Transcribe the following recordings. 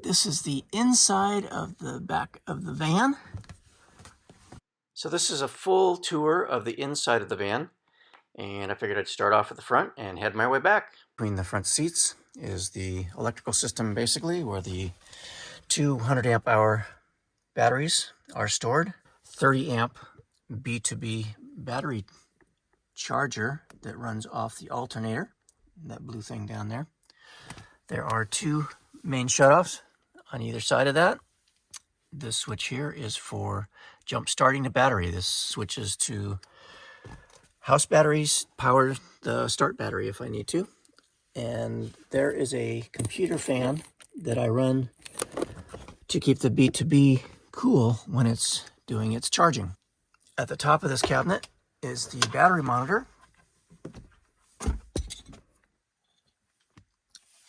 This is the inside of the back of the van. So this is a full tour of the inside of the van, and I figured I'd start off at the front and head my way back. Between the front seats is the electrical system, basically, where the 200 amp hour batteries are stored. 30 amp B2B battery charger that runs off the alternator, that blue thing down there. There are two main shutoffs on either side of that. This switch here is for jump starting the battery. This switches to house batteries, power the start battery if I need to. And there is a computer fan that I run to keep the B2B cool when it's doing its charging. At the top of this cabinet is the battery monitor,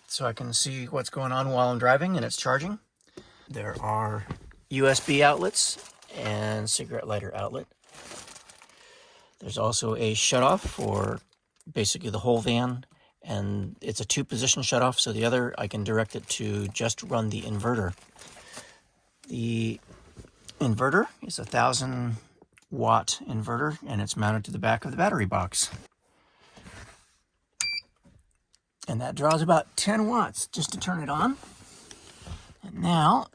so I can see what's going on while I'm driving and it's charging. There are USB outlets and cigarette lighter outlet. There's also a shutoff for basically the whole van, and it's a 2-position shutoff, so the other I can direct it to just run the inverter. The inverter is a 1,000-watt inverter, and it's mounted to the back of the battery box. And that draws about 10 watts just to turn it on. And now,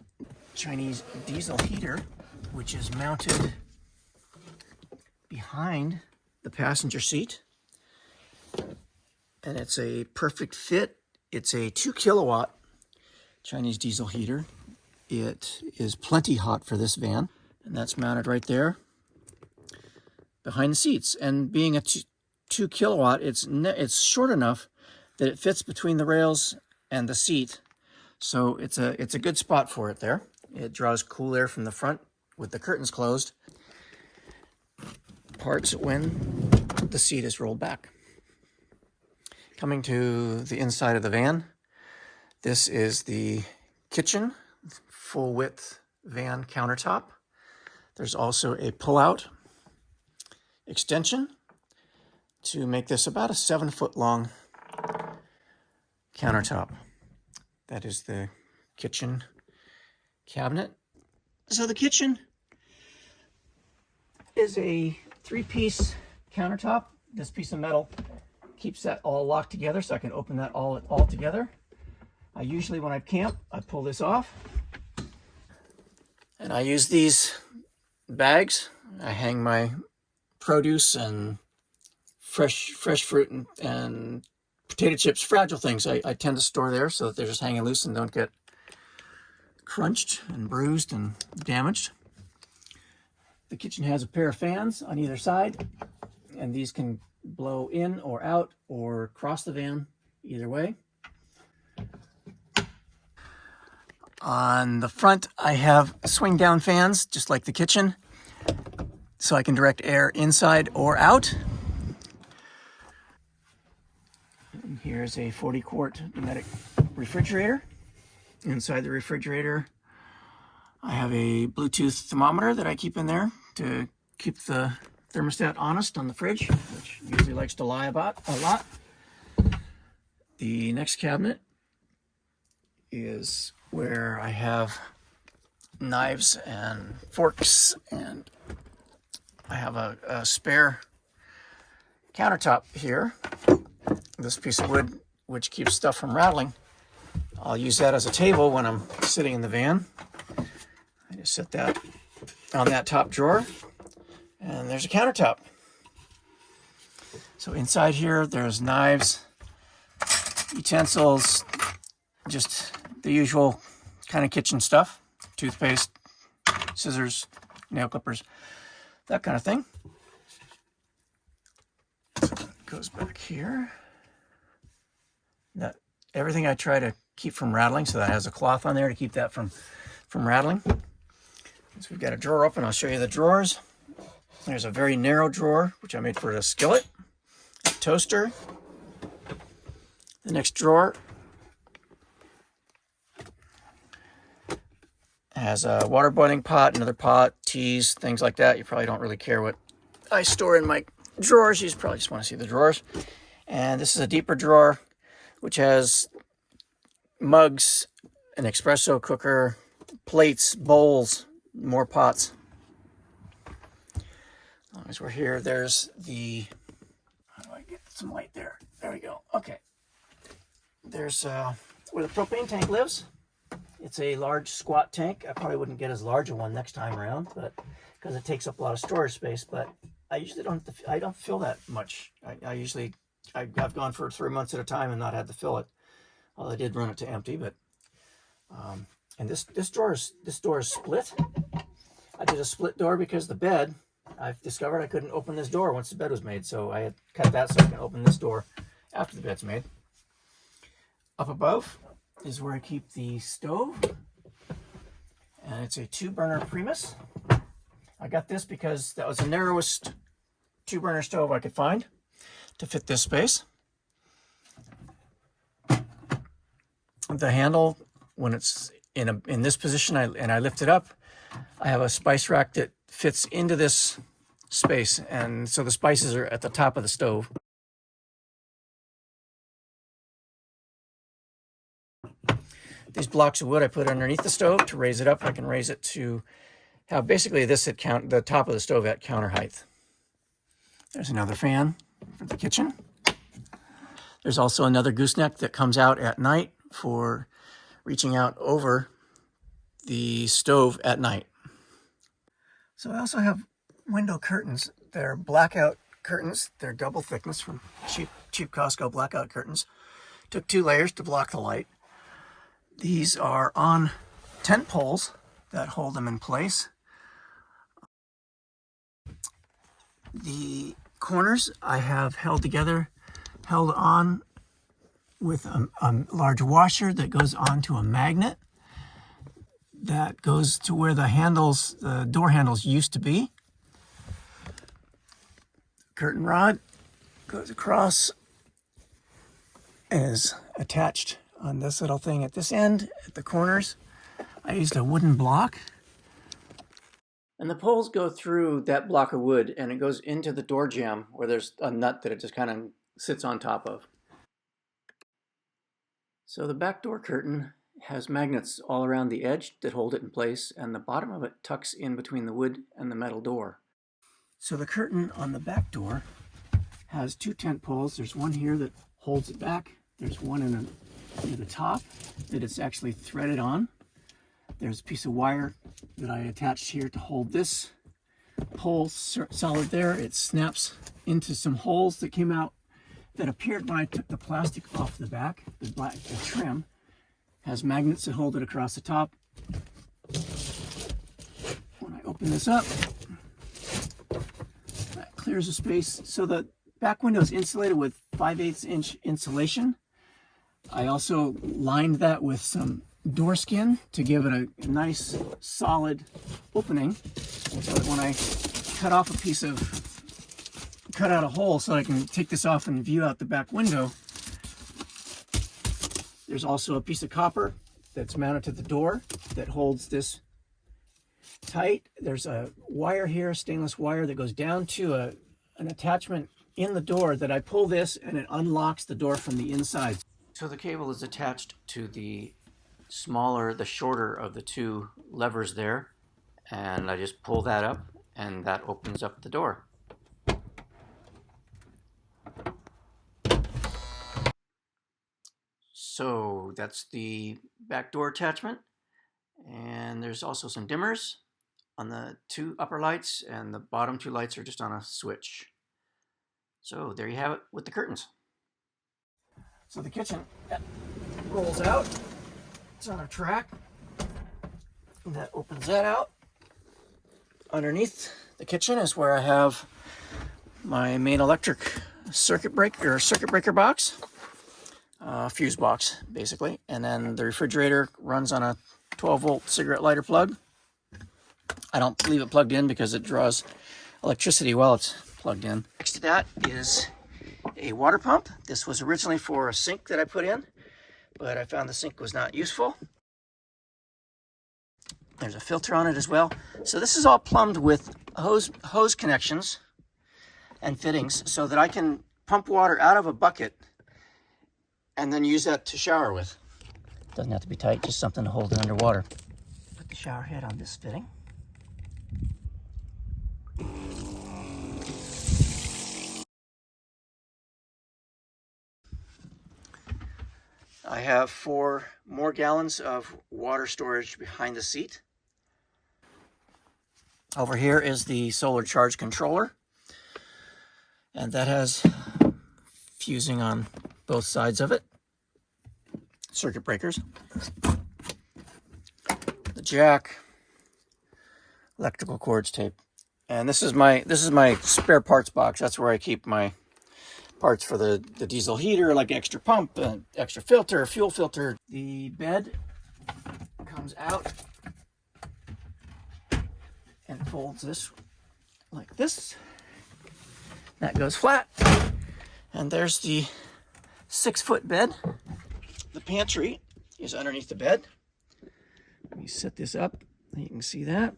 Chinese diesel heater, which is mounted behind the passenger seat. And it's a perfect fit. It's a 2 kilowatt Chinese diesel heater. It is plenty hot for this van. And that's mounted right there behind the seats. And being a 2 kilowatt, it's short enough that it fits between the rails and the seat. So it's a good spot for it there. It draws cool air from the front with the curtains closed. Parts when the seat is rolled back. Coming to the inside of the van, this is the kitchen, full width van countertop. There's also a pull-out extension to make this about a 7-foot long countertop. That is the kitchen cabinet. So the kitchen is a 3-piece countertop. This piece of metal keeps that all locked together, so I can open that all together. I usually, when I camp, I pull this off. And I use these bags. I hang my produce and fresh fruit and potato chips, fragile things. I tend to store there so that they're just hanging loose and don't get crunched and bruised and damaged. The kitchen has a pair of fans on either side, and these can blow in or out or cross the van, either way. On the front, I have swing down fans, just like the kitchen, so I can direct air inside or out. And here's a 40-quart pneumatic refrigerator. Inside the refrigerator, I have a Bluetooth thermometer that I keep in there to keep the thermostat honest on the fridge, which usually likes to lie about a lot. The next cabinet is where I have knives and forks, and I have a spare countertop here. This piece of wood, which keeps stuff from rattling. I'll use that as a table when I'm sitting in the van. I just set that on that top drawer, and there's a countertop. So inside here, there's knives, utensils, just the usual kind of kitchen stuff, toothpaste, scissors, nail clippers, that kind of thing. So it goes back here. That everything I try to keep from rattling, so that has a cloth on there to keep that from rattling. So we've got a drawer open. I'll show you the drawers. There's a very narrow drawer, which I made for a skillet, a toaster. The next drawer has a water boiling pot, another pot, teas, things like that. You probably don't really care what I store in my drawers. You probably just want to see the drawers. And this is a deeper drawer, which has mugs an espresso cooker, plates, bowls, more pots. As long as we're here, there's the, how do I get some light there? There we go. Okay. There's where the propane tank lives. It's a large squat tank. I probably wouldn't get as large a one next time around, but because it takes up a lot of storage space. But I usually don't fill that much. I've gone for 3 months at a time and not had to fill it. Well, I did run it to empty, but and this door is split. I did a split door because the bed, I've discovered I couldn't open this door once the bed was made, so I had cut that so I can open this door after the bed's made. Up above is where I keep the stove, and it's a 2-burner Primus. I got this because that was the narrowest 2-burner stove I could find to fit this space. The handle, when it's in this position, I lift it up, I have a spice rack that fits into this space, and so the spices are at the top of the stove. These blocks of wood I put underneath the stove to raise it up. I can raise it to have basically this at the top of the stove at counter height. There's another fan for the kitchen. There's also another gooseneck that comes out at night for reaching out over the stove at night. So I also have window curtains. They're blackout curtains. They're double thickness from cheap Costco blackout curtains. Took 2 layers to block the light. These are on tent poles that hold them in place. The corners I have held on with a large washer that goes onto a magnet that goes to where the door handles used to be. Curtain rod goes across and is attached on this little thing at this end. At the corners, I used a wooden block. And the poles go through that block of wood, and it goes into the door jamb where there's a nut that it just kind of sits on top of. So the back door curtain has magnets all around the edge that hold it in place, and the bottom of it tucks in between the wood and the metal door. So the curtain on the back door has 2 tent poles. There's one here that holds it back. There's one near the top that it's actually threaded on. There's a piece of wire that I attached here to hold this pole solid there. It snaps into some holes that came out that appeared when I took the plastic off the back. The trim has magnets that hold it across the top. When I open this up, that clears the space. So the back window is insulated with 5/8 inch insulation. I also lined that with some door skin to give it a nice solid opening, so that when I cut out a hole so I can take this off and view out the back window. There's also a piece of copper that's mounted to the door that holds this tight. There's a wire here, a stainless wire that goes down to an attachment in the door that I pull this and it unlocks the door from the inside. So the cable is attached to the shorter of the 2 levers there, and I just pull that up and that opens up the door. So that's the back door attachment, and there's also some dimmers on the 2 upper lights, and the bottom 2 lights are just on a switch. So there you have it with the curtains. So the kitchen rolls out. It's on a track. And that opens that out. Underneath the kitchen is where I have my main electric circuit breaker box, fuse box basically, and then the refrigerator runs on a 12-volt cigarette lighter plug. I don't leave it plugged in because it draws electricity while it's plugged in. Next to that is a water pump. This was originally for a sink that I put in, but I found the sink was not useful. There's a filter on it as well. So this is all plumbed with hose connections and fittings so that I can pump water out of a bucket and then use that to shower with. Doesn't have to be tight, just something to hold it underwater. Put the shower head on this fitting. I have 4 more gallons of water storage behind the seat. Over here is the solar charge controller, and that has fusing on both sides of it, circuit breakers, the jack, electrical cords, tape, and this is my spare parts box. That's where I keep my parts for the diesel heater, like extra pump, extra filter, fuel filter. The bed comes out and folds this like this. That goes flat, and there's the 6-foot bed. The pantry is underneath the bed. Let me set this up. You can see that.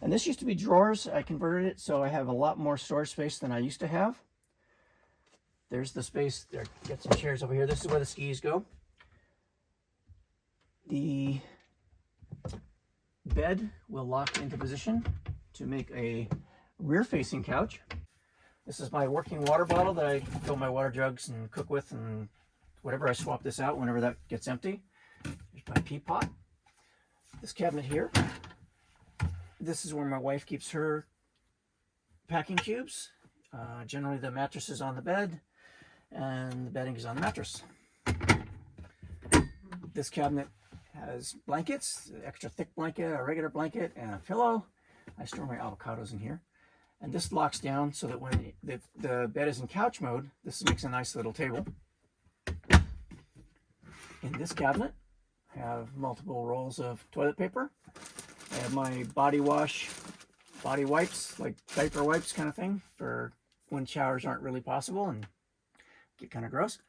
And this used to be drawers. I converted it so I have a lot more storage space than I used to have. There's the space there. Get some chairs over here. This is where the skis go. The bed will lock into position to make a rear-facing couch. This is my working water bottle that I fill my water jugs and cook with, and whatever. I swap this out whenever that gets empty. There's my pea pot. This cabinet here. This is where my wife keeps her packing cubes. Generally the mattress is on the bed and the bedding is on the mattress. This cabinet has blankets, extra thick blanket, a regular blanket, and a pillow. I store my avocados in here. And this locks down so that when the bed is in couch mode, this makes a nice little table. In this cabinet, I have multiple rolls of toilet paper. I have my body wash, body wipes, like diaper wipes kind of thing, for when showers aren't really possible and get kind of gross.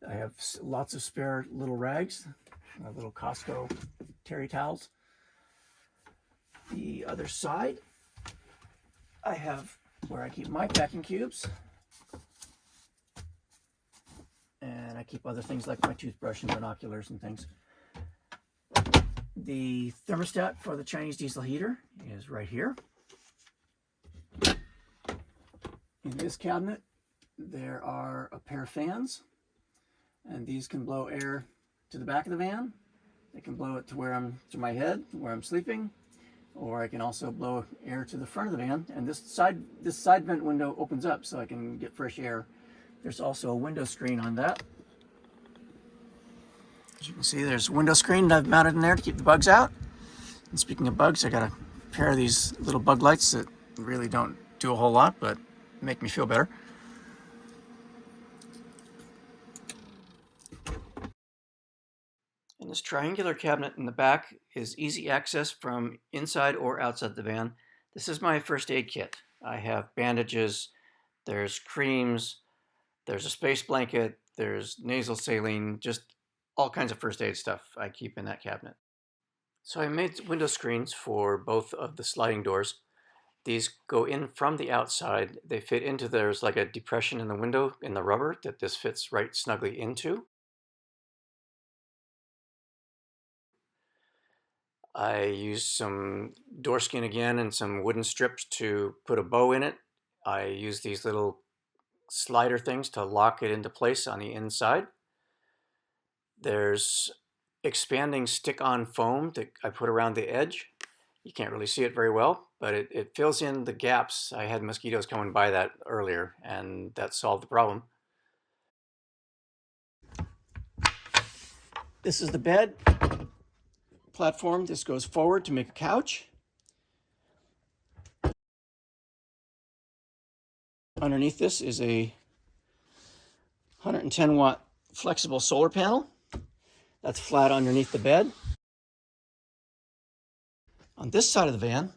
I have lots of spare little rags, little Costco terry towels. The other side, I have where I keep my packing cubes. And I keep other things like my toothbrush and binoculars and things. The thermostat for the Chinese diesel heater is right here. In this cabinet, there are a pair of fans, and these can blow air to the back of the van. They can blow it to my head, where I'm sleeping, or I can also blow air to the front of the van. And this side vent window opens up so I can get fresh air. There's also a window screen on that. As you can see, there's a window screen that I've mounted in there to keep the bugs out. And speaking of bugs, I got a pair of these little bug lights that really don't do a whole lot, but make me feel better. And this triangular cabinet in the back is easy access from inside or outside the van. This is my first aid kit. I have bandages, there's creams, there's a space blanket, there's nasal saline, just all kinds of first aid stuff I keep in that cabinet. So I made window screens for both of the sliding doors. These go in from the outside. They fit into, there's like a depression in the window in the rubber that this fits right snugly into. I used some door skin again and some wooden strips to put a bow in it. I use these little slider things to lock it into place on the inside. There's expanding stick-on foam that I put around the edge. You can't really see it very well, but it fills in the gaps. I had mosquitoes coming by that earlier, and that solved the problem. This is the bed platform. This goes forward to make a couch. Underneath this is a 110 watt flexible solar panel. That's flat underneath the bed. On this side of the van,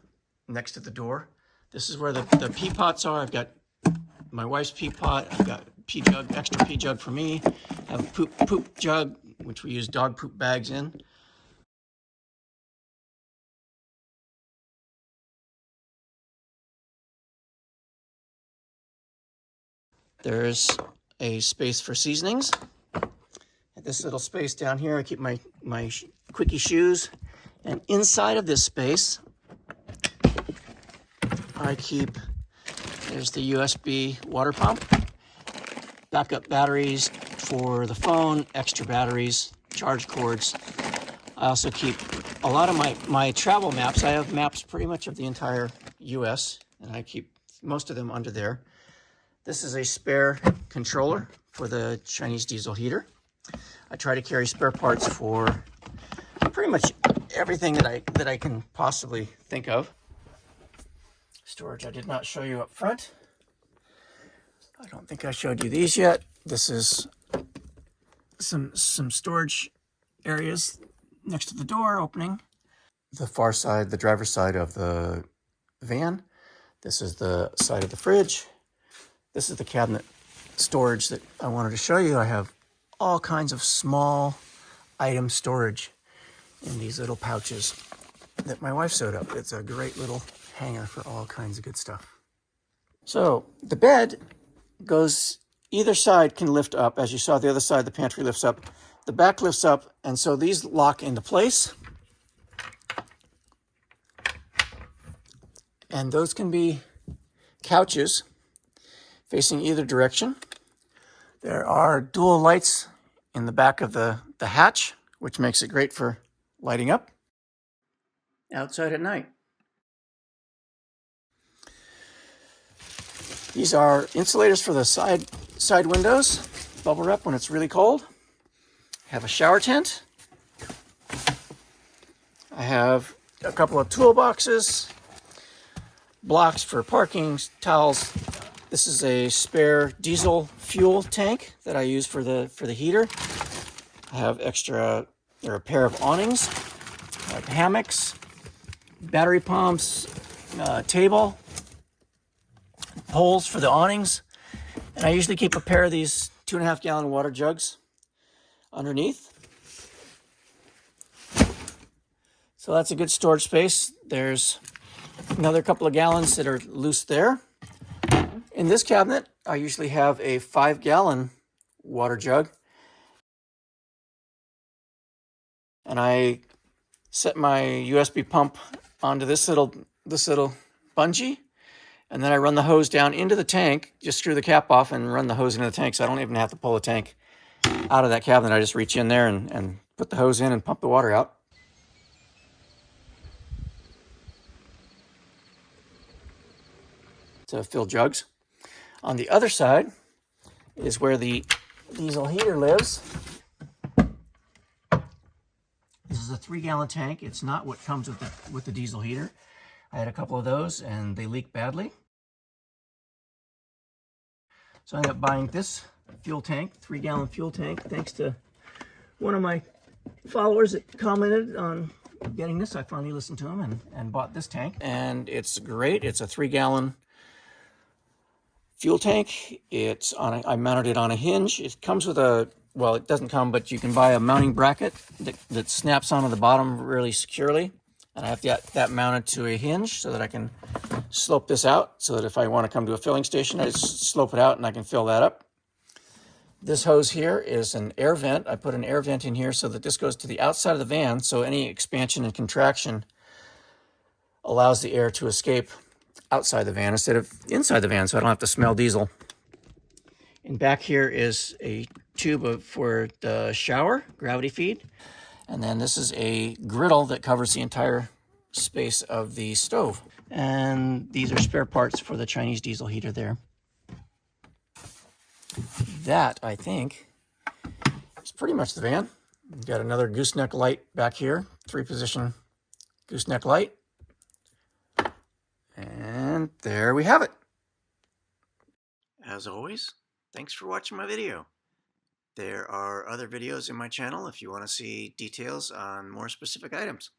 next to the door, this is where the pea pots are. I've got my wife's pea pot. I've got pea jug, extra pea jug for me. I have a poop jug, which we use dog poop bags in. There's a space for seasonings. This little space down here, I keep my quickie shoes. And inside of this space, I keep, there's the USB water pump, backup batteries for the phone, extra batteries, charge cords. I also keep a lot of my travel maps. I have maps pretty much of the entire US, and I keep most of them under there. This is a spare controller for the Chinese diesel heater. I try to carry spare parts for pretty much everything that I can possibly think of. Storage I did not show you up front. I don't think I showed you these yet. This is some storage areas next to the door opening. The far side, the driver's side of the van. This is the side of the fridge. This is the cabinet storage that I wanted to show you. I have all kinds of small item storage in these little pouches that my wife sewed up. It's a great little hanger for all kinds of good stuff. So the bed goes, either side can lift up. As you saw, the other side, the pantry lifts up. The back lifts up, and so these lock into place. And those can be couches facing either direction. There are dual lights in the back of the hatch, which makes it great for lighting up outside at night. These are insulators for the side windows, bubble wrap when it's really cold. I have a shower tent. I have a couple of toolboxes, blocks for parking, towels. This is a spare diesel fuel tank that I use for the heater. I have extra, there are a pair of awnings, I have hammocks, battery pumps, table, poles for the awnings. And I usually keep a pair of these 2.5 gallon water jugs underneath. So that's a good storage space. There's another couple of gallons that are loose there. In this cabinet, I usually have a 5 gallon water jug. And I set my USB pump onto this little bungee. And then I run the hose down into the tank, just screw the cap off and run the hose into the tank. So I don't even have to pull the tank out of that cabinet. I just reach in there and put the hose in and pump the water out. To fill jugs. On the other side is where the diesel heater lives. This is a 3 gallon tank. It's not what comes with the diesel heater. I had a couple of those and they leak badly. So I ended up buying this fuel tank, 3 gallon fuel tank, thanks to one of my followers that commented on getting this. I finally listened to him and bought this tank. And it's great. It's a 3 gallon fuel tank. It's on I mounted it on a hinge. It comes with a, well, it doesn't come, but you can buy a mounting bracket that snaps onto the bottom really securely. And I have that mounted to a hinge so that I can slope this out so that if I want to come to a filling station, I just slope it out and I can fill that up. This hose here is an air vent. I put an air vent in here so that this goes to the outside of the van, so any expansion and contraction allows the air to escape outside the van instead of inside the van, so I don't have to smell diesel. And back here is a tube for the shower, gravity feed. And then this is a griddle that covers the entire space of the stove. And these are spare parts for the Chinese diesel heater there. That, I think, is pretty much the van. We've got another gooseneck light back here, 3-position gooseneck light. And there we have it. As always, thanks for watching my video. There are other videos in my channel if you want to see details on more specific items.